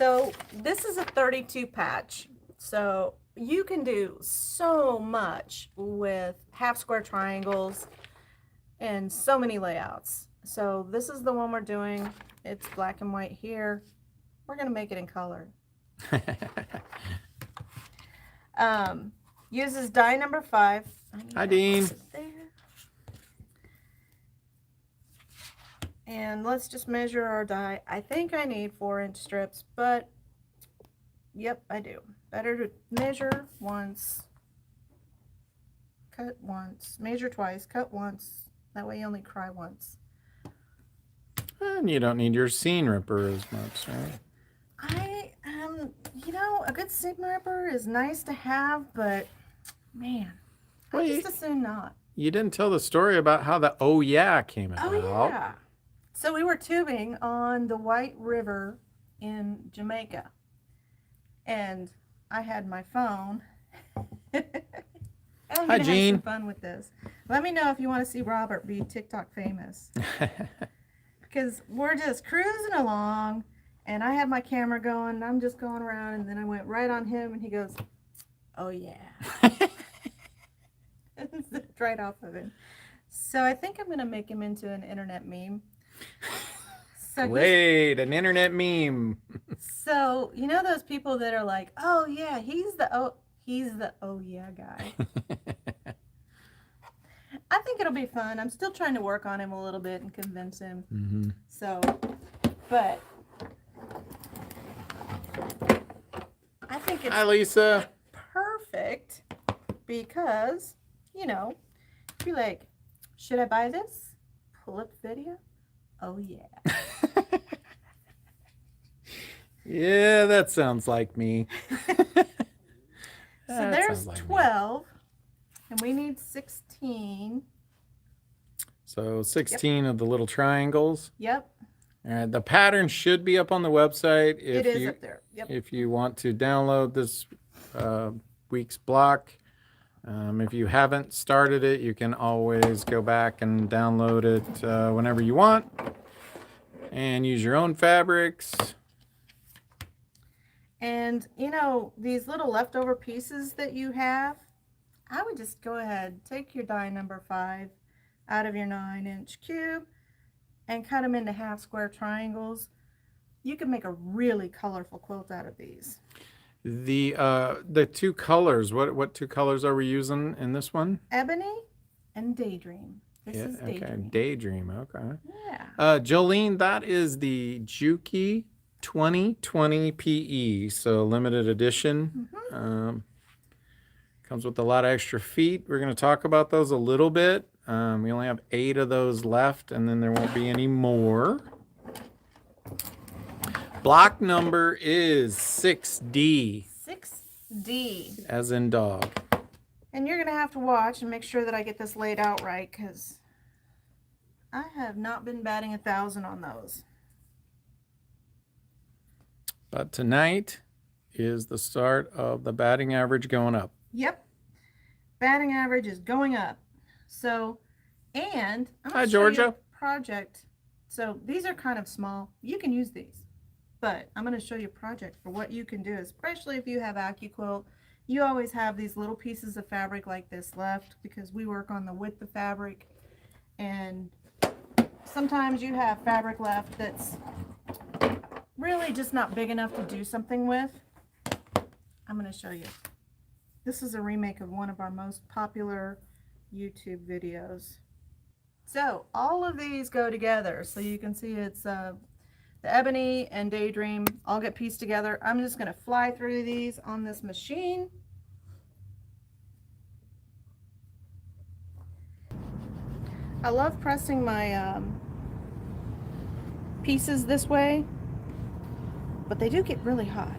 So this is a 32 patch. So you can do so much with half square triangles and so many layouts. So this is the one we're doing. It's black and white here. We're gonna make it in color. Uses die number 5. Hi, Dean. And let's just measure our die. I think I need 4-inch strips, but yep, I do. Better to measure once, cut once, measure twice, cut once. That way you only cry once. And you don't need your seam ripper as much, right? You know, a good seam ripper is nice to have, but man, I just as soon not. You didn't tell the story about how the oh yeah came about. Oh yeah. So we were tubing on the White River in Jamaica, and I had my phone. I'm Hi, gonna Jean. have some fun with this. Let me know if you want to see Robert be TikTok famous. Because we're just cruising along, and I had my camera going, and I'm just going around, and then I went right on him, and he goes, oh yeah. Zipped right off of him. So I think I'm going to make him into an internet meme. So wait, an internet meme. So, you know those people that are like, oh yeah, he's the oh yeah guy. I think it'll be fun. I'm still trying to work on him a little bit and convince him. Mm-hmm. So, but I think it's Hi, Lisa. Perfect because, you know, if you're like, should I buy this? Pull up the video. Oh yeah. Yeah, that sounds like me. So there's like 12, and we need 16. So 16 of the little triangles. Yep. And the pattern should be up on the website. It is up there. Yep. If you want to download this week's block. If you haven't started it, you can always go back and download it whenever you want and use your own fabrics. And, you know, these little leftover pieces that you have, I would just go ahead, take your die number 5 out of your 9-inch cube and cut them into half square triangles. You can make a really colorful quilt out of these. The two colors, what two colors are we using in this one? Ebony and Daydream. This is Daydream. Okay, Daydream, okay. Yeah. Jolene, that is the Juki 2020 PE, so limited edition. Mm-hmm. Comes with a lot of extra feet. We're going to talk about those a little bit. We only have 8 of those left, and then there won't be any more. Block number is 6D. 6D. As in dog. And you're going to have to watch and make sure that I get this laid out right, because I have not been batting 1,000 on those. But tonight is the start of the batting average going up. Yep. Batting average is going up. So, and I'm Hi, Georgia. Project. So these are kind of small. You can use these, but I'm going to show you a project for what you can do, especially if you have AccuQuilt. You always have these little pieces of fabric like this left because we work on the width of fabric, and sometimes you have fabric left that's really just not big enough to do something with. I'm going to show you. This is a remake of one of our most popular YouTube videos. So all of these go together. So you can see it's the Ebony and Daydream all get pieced together. I'm just going to fly through these on this machine. I love pressing my pieces this way, but they do get really hot.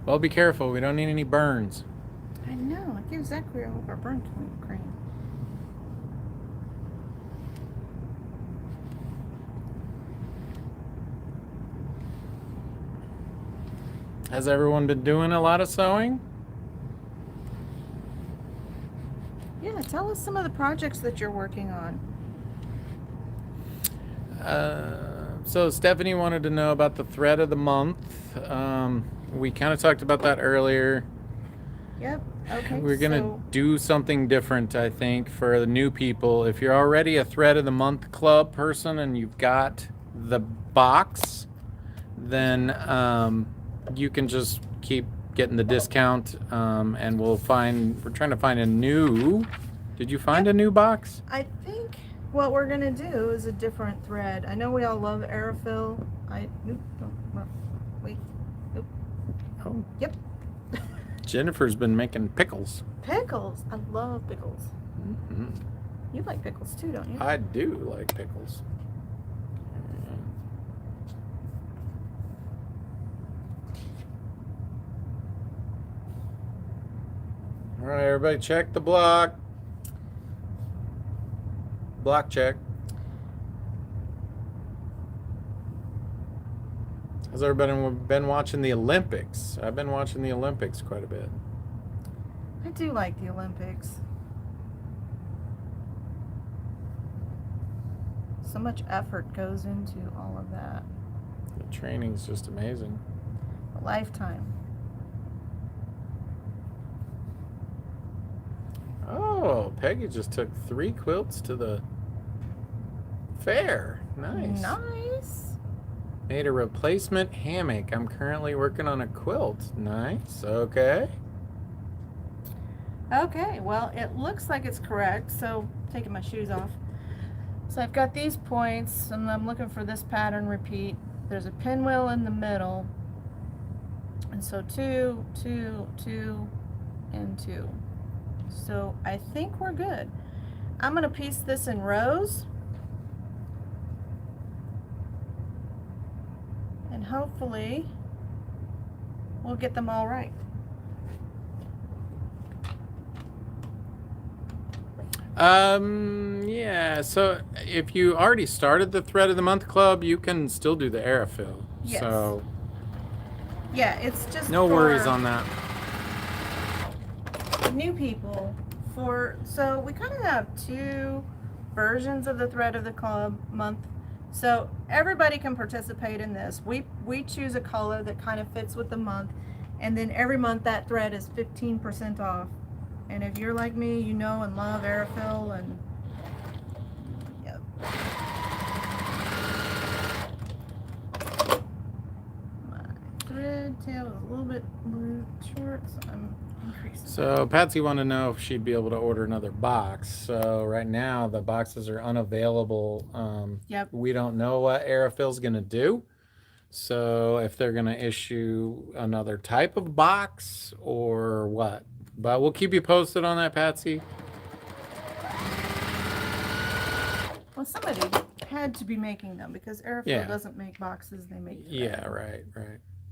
Well, be careful. We don't need any burns. I know. I get exactly all of our burnt cream. Has everyone been doing a lot of sewing? Yeah, tell us some of the projects that you're working on. So Stephanie wanted to know about the thread of the month. We kind of talked about that earlier. Yep. Okay. We're gonna do something different, I think, for the new people. If you're already a thread of the month club person and you've got the box, then you can just keep getting the discount, and we're trying to find a new. Did you find a new box? I think what we're gonna do is a different thread. I know we all love Aerofill. Wait. Nope. Oh. Yep. Jennifer's been making pickles. Pickles. I love pickles. Mm-hmm. You like pickles too, don't you? I do like pickles. All right, everybody, check the block. Block check. Has everybody been watching the Olympics? I've been watching the Olympics quite a bit. I do like the Olympics. So much effort goes into all of that. The training's just amazing. A lifetime. Oh, Peggy just took 3 quilts to the fair. Nice. Nice. Made a replacement hammock. I'm currently working on a quilt. Nice. Okay. Okay, well, it looks like it's correct, so taking my shoes off. So I've got these points, and I'm looking for this pattern repeat. There's a pinwheel in the middle, and so 2, 2, 2, and 2. So I think we're good. I'm going to piece this in rows, and hopefully we'll get them all right. Yeah, so if you already started the Thread of the Month Club, you can still do the Aerofill. Yes. So yeah, it's just no worries on that. New people. So we kind of have 2 versions of the Thread of the Club month. So everybody can participate in this. We choose a color that kind of fits with the month, and then every month that thread is 15% off. And if you're like me, you know and love Aerofill, and yep. My thread tail is a little bit short, so I'm increasing. So Patsy wanted to know if she'd be able to order another box. So right now the boxes are unavailable. Yep. We don't know what Aerofill's gonna do. So if they're gonna issue another type of box or what. But we'll keep you posted on that, Patsy. Well, somebody had to be making them because Aerofill doesn't make boxes, they make thread. Yeah, right.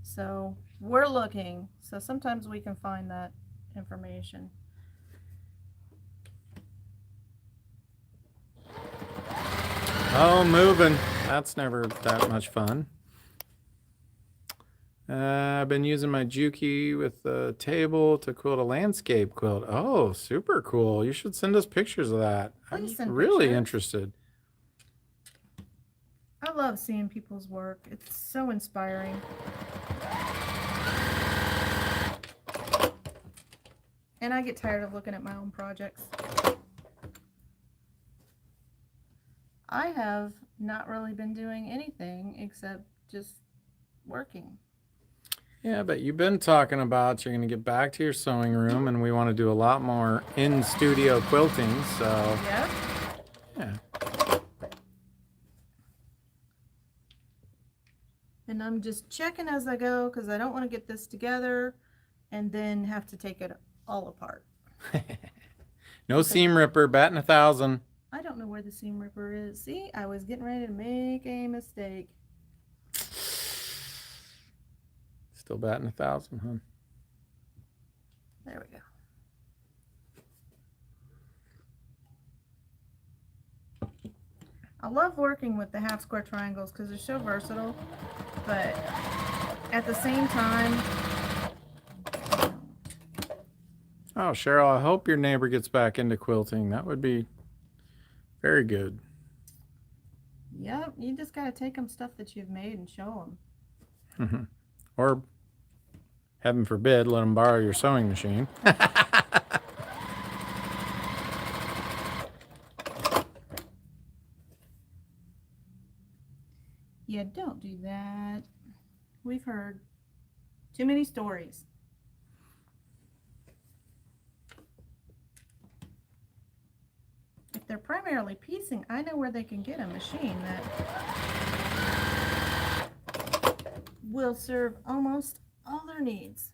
So we're looking. So sometimes we can find that information. Oh, moving. That's never that much fun. I've been using my Juki with the table to quilt a landscape quilt. Oh, super cool. You should send us pictures of that. Please I'm send really pictures. interested. I love seeing people's work. It's so inspiring. And I get tired of looking at my own projects. I have not really been doing anything except just working. Yeah, but you've been talking about you're going to get back to your sewing room, and we want to do a lot more in-studio quilting, so... Yeah. Yeah. And I'm just checking as I go because I don't want to get this together and then have to take it all apart. No seam ripper, batting 1,000. I don't know where the seam ripper is. See, I was getting ready to make a mistake. Still batting 1,000, huh? There we go. I love working with the half square triangles because they're so versatile, but at the same time... Oh, Cheryl, I hope your neighbor gets back into quilting. That would be very good. Yep, you just got to take them stuff that you've made and show them. Mhm. Or, heaven forbid, let them borrow your sewing machine. Yeah, don't do that. We've heard too many stories. If they're primarily piecing, I know where they can get a machine that will serve almost all their needs.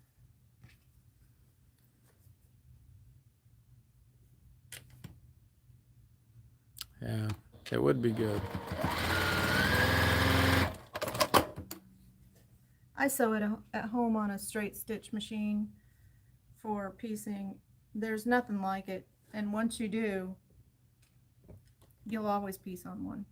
Yeah, it would be good. I sew it at home on a straight stitch machine for piecing. There's nothing like it, and once you do, you'll always piece on one.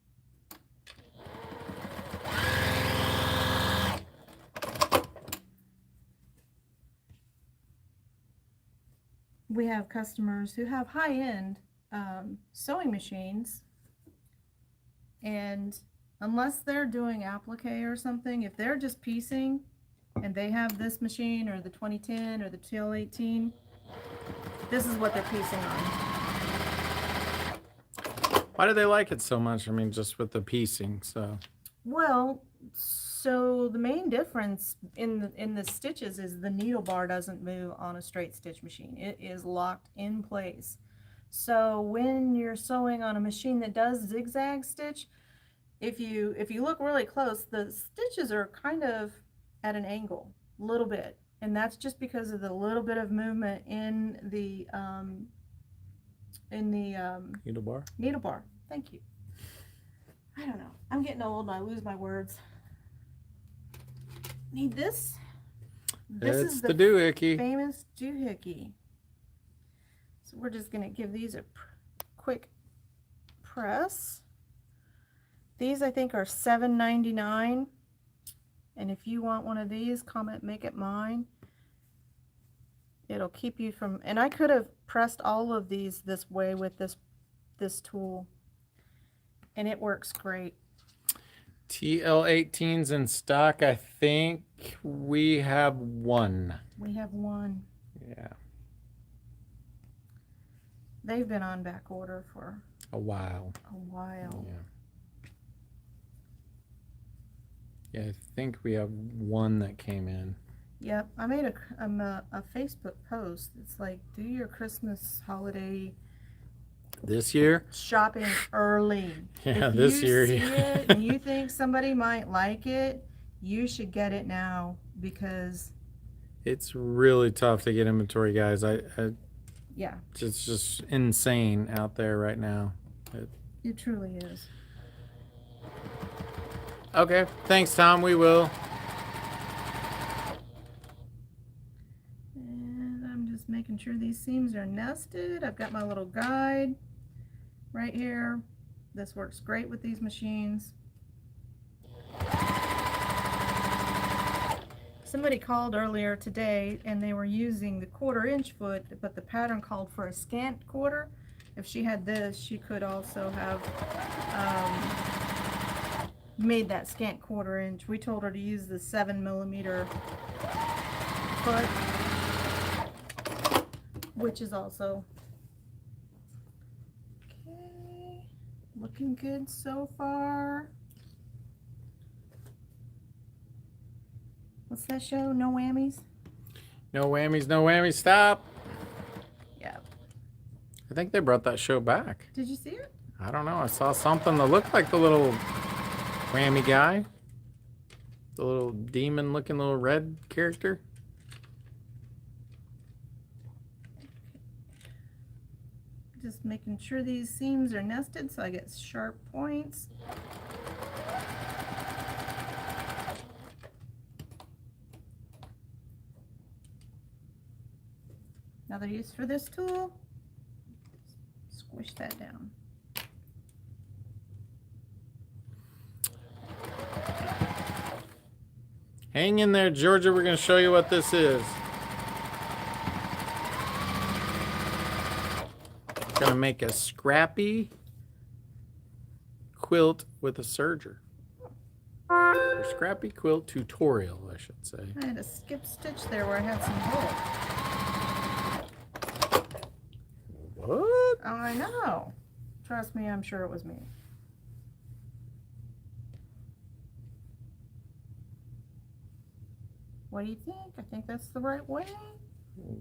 We have customers who have high-end sewing machines, and unless they're doing applique or something, if they're just piecing and they have this machine or the 2010 or the TL18, this is what they're piecing on. Why do they like it so much? I mean, just with the piecing, so. Well, so the main difference in the stitches is the needle bar doesn't move on a straight stitch machine. It is locked in place. So when you're sewing on a machine that does zigzag stitch, if you look really close, the stitches are kind of at an angle, a little bit, and that's just because of the little bit of movement in the Needle bar? needle bar. Thank you. I don't know. I'm getting old and I lose my words. Need this? This It's is the doohickey. famous doohickey. So we're just gonna give these a quick press. These I think are $7.99, and if you want one of these, comment make it mine. It'll keep you from, and I could have pressed all of these this way with this tool, and it works great. TL18's in stock. I think we have one. We have one. Yeah, They've been on back order for a while. a while. Yeah. Yeah, I think we have one that came in. Yep, I made a Facebook post. It's like, do your Christmas holiday This year? shopping early. Yeah, If this you year. see it and you think somebody might like it, you should get it now, because It's really tough to get inventory, guys. yeah, It's just insane out there right now. it truly is. Okay, thanks, Tom. We will. And I'm just making sure these seams are nested. I've got my little guide right here. This works great with these machines. Somebody called earlier today and they were using the 1/4 inch foot, but the pattern called for a scant quarter. If she had this, she could also have made that scant 1/4 inch. We told her to use the 7mm foot, which is also okay. Looking good so far. What's that show? No whammies? No whammies, no whammies. Stop. Yeah. I think they brought that show back. Did you see it? I don't know. I saw something that looked like the little whammy guy. The little demon looking little red character. Just making sure these seams are nested so I get sharp points. Another use for this tool, squish that down. Hang in there, Georgia. We're going to show you what this is. Going to make a scrappy quilt with a serger. Or scrappy quilt tutorial, I should say. I had a skip stitch there where I had some wool. What? Oh, I know. Trust me, I'm sure it was me. What do you think? I think that's the right way.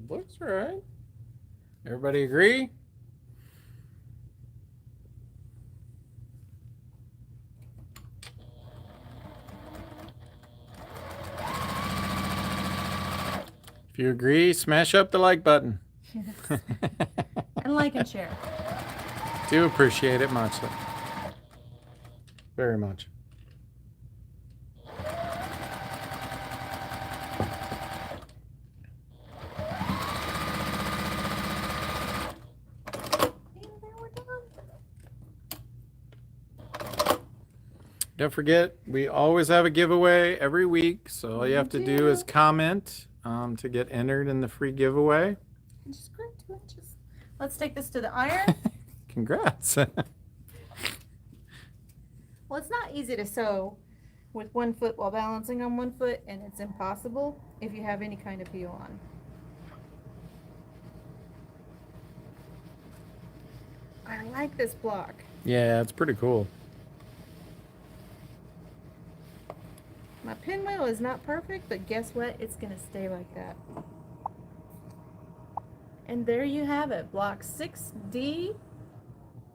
Looks right. Everybody agree? If you agree, smash up the like button. Yes. And like and share. Do appreciate it muchly. Very much. Don't forget, we always have a giveaway every week, so all you have to do is comment to get entered in the free giveaway. Just grab 2 inches. Let's take this to the iron. Congrats. Well, it's not easy to sew with 1 foot while balancing on 1 foot, and it's impossible if you have any kind of heel on. I like this block. Yeah, it's pretty cool. My pinwheel is not perfect, but guess what? It's gonna stay like that. And there you have it, block 6D,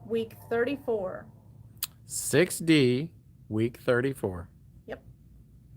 week 34. 6D, week 34.